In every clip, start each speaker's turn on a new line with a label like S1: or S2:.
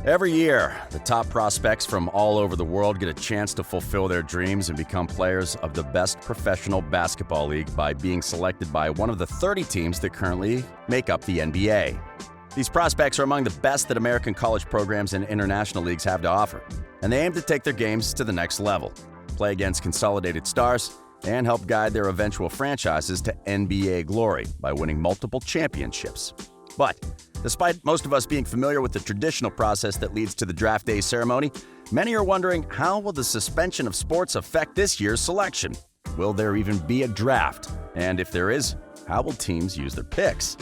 S1: Every year, the top prospects from all over the world get a chance to fulfill their dreams and become players of the best professional basketball league by being selected by one of the 30 teams that currently make up the NBA. These prospects are among the best that American college programs and international leagues have to offer, and they aim to take their games to the next level, play against consolidated stars, and help guide their eventual franchises to NBA glory by winning multiple championships. But despite most of us being familiar with the traditional process that leads to the draft day ceremony, many are wondering, how will the suspension of sports affect this year's selection? Will there even be a draft? And if there is, how will teams use their picks?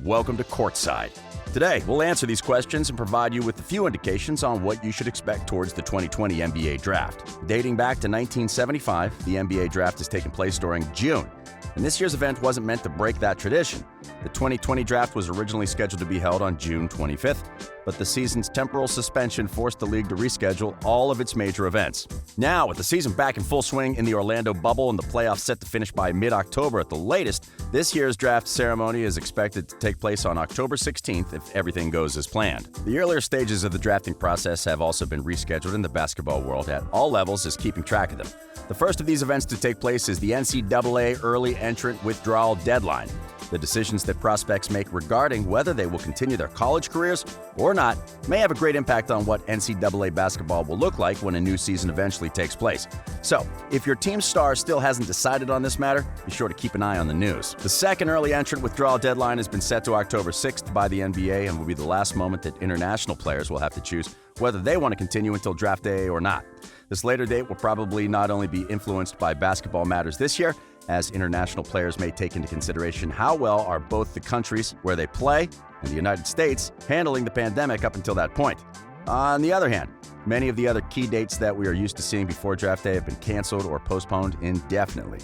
S1: Welcome to Courtside. Today, we'll answer these questions and provide you with a few indications on what you should expect towards the 2020 NBA Draft. Dating back to 1975, the NBA Draft has taken place during June, and this year's event wasn't meant to break that tradition. The 2020 Draft was originally scheduled to be held on June 25th, but the season's temporal suspension forced the league to reschedule all of its major events. Now, with the season back in full swing in the Orlando bubble and the playoffs set to finish by mid-October at the latest, this year's draft ceremony is expected to take place on October 16th if everything goes as planned. The earlier stages of the drafting process have also been rescheduled, and the basketball world at all levels is keeping track of them. The first of these events to take place is the NCAA Early Entrant Withdrawal Deadline. The decisions that prospects make regarding whether they will continue their college careers or not may have a great impact on what NCAA basketball will look like when a new season eventually takes place. So, if your team's star still hasn't decided on this matter, be sure to keep an eye on the news. The second early entrant withdrawal deadline has been set to October 6th by the NBA and will be the last moment that international players will have to choose whether they want to continue until draft day or not. This later date will probably not only be influenced by basketball matters this year, as international players may take into consideration how well are both the countries where they play and the United States handling the pandemic up until that point. On the other hand, many of the other key dates that we are used to seeing before draft day have been canceled or postponed indefinitely.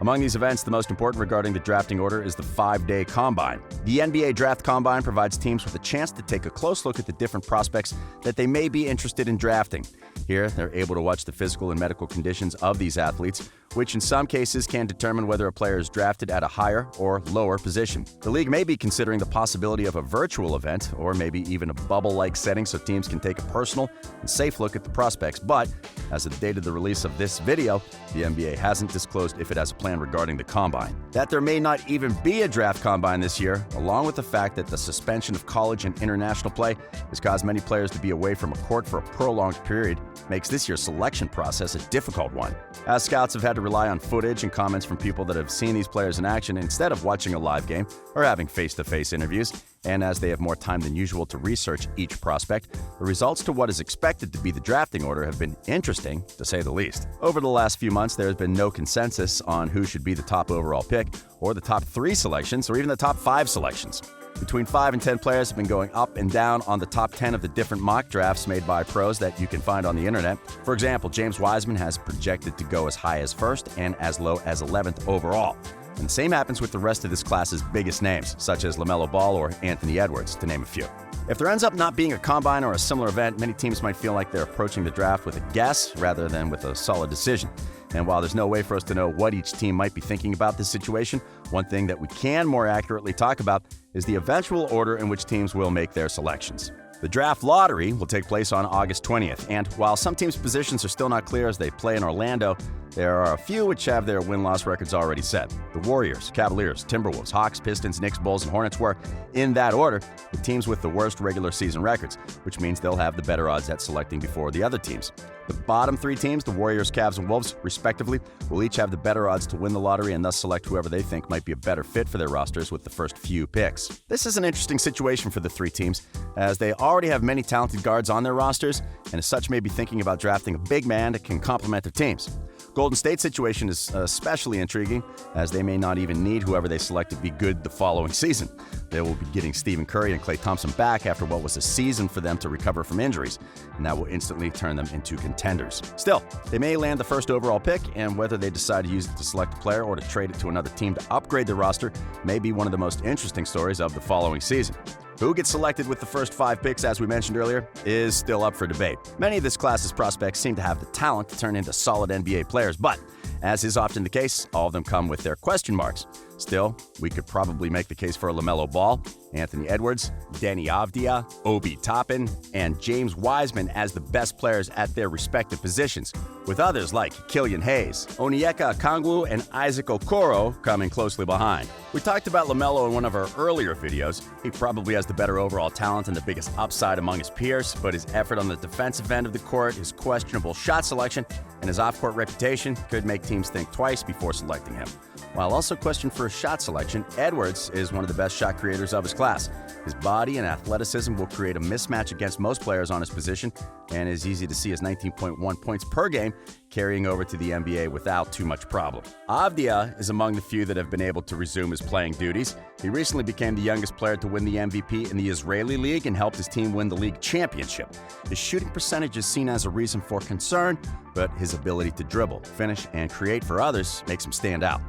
S1: Among these events, the most important regarding the drafting order is the 5-day Combine. The NBA Draft Combine provides teams with a chance to take a close look at the different prospects that they may be interested in drafting. Here, they're able to watch the physical and medical conditions of these athletes, which in some cases can determine whether a player is drafted at a higher or lower position. The league may be considering the possibility of a virtual event, or maybe even a bubble-like setting so teams can take a personal and safe look at the prospects, but as of the date of the release of this video, the NBA hasn't disclosed if it has a plan regarding the Combine. That there may not even be a draft Combine this year, along with the fact that the suspension of college and international play has caused many players to be away from a court for a prolonged period, makes this year's selection process a difficult one, as scouts have had to rely on footage and comments from people that have seen these players in action instead of watching a live game or having face-to-face interviews, and as they have more time than usual to research each prospect, the results to what is expected to be the drafting order have been interesting, to say the least. Over the last few months, there has been no consensus on who should be the top overall pick, or the top 3 selections, or even the top 5 selections. Between 5 and 10 players have been going up and down on the top 10 of the different mock drafts made by pros that you can find on the internet. For example, James Wiseman has projected to go as high as 1st and as low as 11th overall. And the same happens with the rest of this class's biggest names, such as LaMelo Ball or Anthony Edwards, to name a few. If there ends up not being a combine or a similar event, many teams might feel like they're approaching the draft with a guess rather than with a solid decision. And while there's no way for us to know what each team might be thinking about this situation, one thing that we can more accurately talk about is the eventual order in which teams will make their selections. The draft lottery will take place on August 20th, and while some teams' positions are still not clear as they play in Orlando, there are a few which have their win-loss records already set. The Warriors, Cavaliers, Timberwolves, Hawks, Pistons, Knicks, Bulls, and Hornets were, in that order, the teams with the worst regular season records, which means they'll have the better odds at selecting before the other teams. The bottom 3 teams, the Warriors, Cavs, and Wolves, respectively, will each have the better odds to win the lottery and thus select whoever they think might be a better fit for their rosters with the first few picks. This is an interesting situation for the 3 teams, as they already have many talented guards on their rosters, and as such may be thinking about drafting a big man that can complement their teams. Golden State's situation is especially intriguing, as they may not even need whoever they select to be good the following season. They will be getting Stephen Curry and Klay Thompson back after what was a season for them to recover from injuries, and that will instantly turn them into contenders. Still, they may land the first overall pick, and whether they decide to use it to select a player or to trade it to another team to upgrade their roster may be one of the most interesting stories of the following season. Who gets selected with the first 5 picks, as we mentioned earlier, is still up for debate. Many of this class's prospects seem to have the talent to turn into solid NBA players, but as is often the case, all of them come with their question marks. Still, we could probably make the case for LaMelo Ball, Anthony Edwards, Deni Avdija, Obi Toppin, and James Wiseman as the best players at their respective positions, with others like Killian Hayes, Onyeka Okongwu, and Isaac Okoro coming closely behind. We talked about LaMelo in one of our earlier videos. He probably has the better overall talent and the biggest upside among his peers, but his effort on the defensive end of the court, his questionable shot selection, and his off-court reputation could make teams think twice before selecting him. While also questioned for his shot selection, Edwards is one of the best shot creators of his class. His body and athleticism will create a mismatch against most players on his position, and it is easy to see his 19.1 points per game carrying over to the NBA without too much problem. Avdija is among the few that have been able to resume his playing duties. He recently became the youngest player to win the MVP in the Israeli League and helped his team win the league championship. His shooting percentage is seen as a reason for concern, but his ability to dribble, finish, and create for others makes him stand out.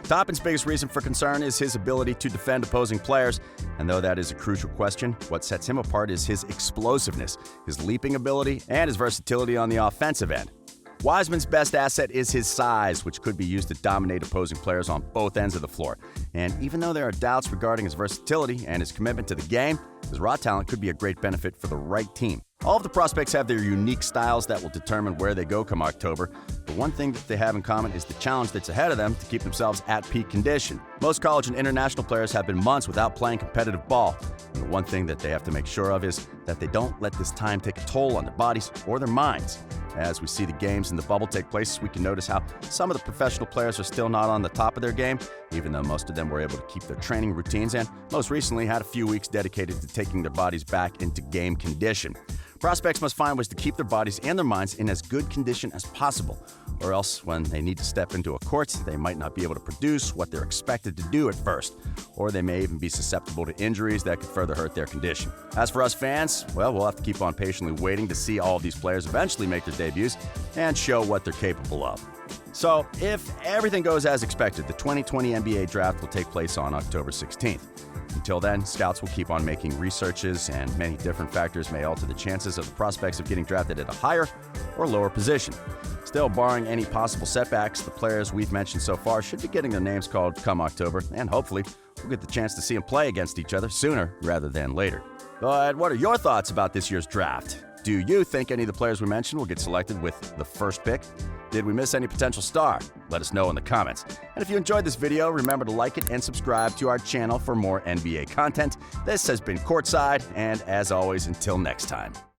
S1: Toppin's biggest reason for concern is his ability to defend opposing players, and though that is a crucial question, what sets him apart is his explosiveness, his leaping ability, and his versatility on the offensive end. Wiseman's best asset is his size, which could be used to dominate opposing players on both ends of the floor. And even though there are doubts regarding his versatility and his commitment to the game, his raw talent could be a great benefit for the right team. All of the prospects have their unique styles that will determine where they go come October, but one thing that they have in common is the challenge that's ahead of them to keep themselves at peak condition. Most college and international players have been months without playing competitive ball, and the one thing that they have to make sure of is that they don't let this time take a toll on their bodies or their minds. As we see the games in the bubble take place, we can notice how some of the professional players are still not on the top of their game, even though most of them were able to keep their training routines and most recently had a few weeks dedicated to taking their bodies back into game condition. Prospects must find ways to keep their bodies and their minds in as good condition as possible, or else when they need to step into a court, they might not be able to produce what they're expected to do at first, or they may even be susceptible to injuries that could further hurt their condition. As for us fans, well, we'll have to keep on patiently waiting to see all of these players eventually make their debuts and show what they're capable of. So, if everything goes as expected, the 2020 NBA Draft will take place on October 16th. Until then, scouts will keep on making researches, and many different factors may alter the chances of the prospects of getting drafted at a higher or lower position. Still, barring any possible setbacks, the players we've mentioned so far should be getting their names called come October, and hopefully we'll get the chance to see them play against each other sooner rather than later. But what are your thoughts about this year's draft? Do you think any of the players we mentioned will get selected with the first pick? Did we miss any potential star? Let us know in the comments. And if you enjoyed this video, remember to like it and subscribe to our channel for more NBA content. This has been Courtside, and as always, until next time.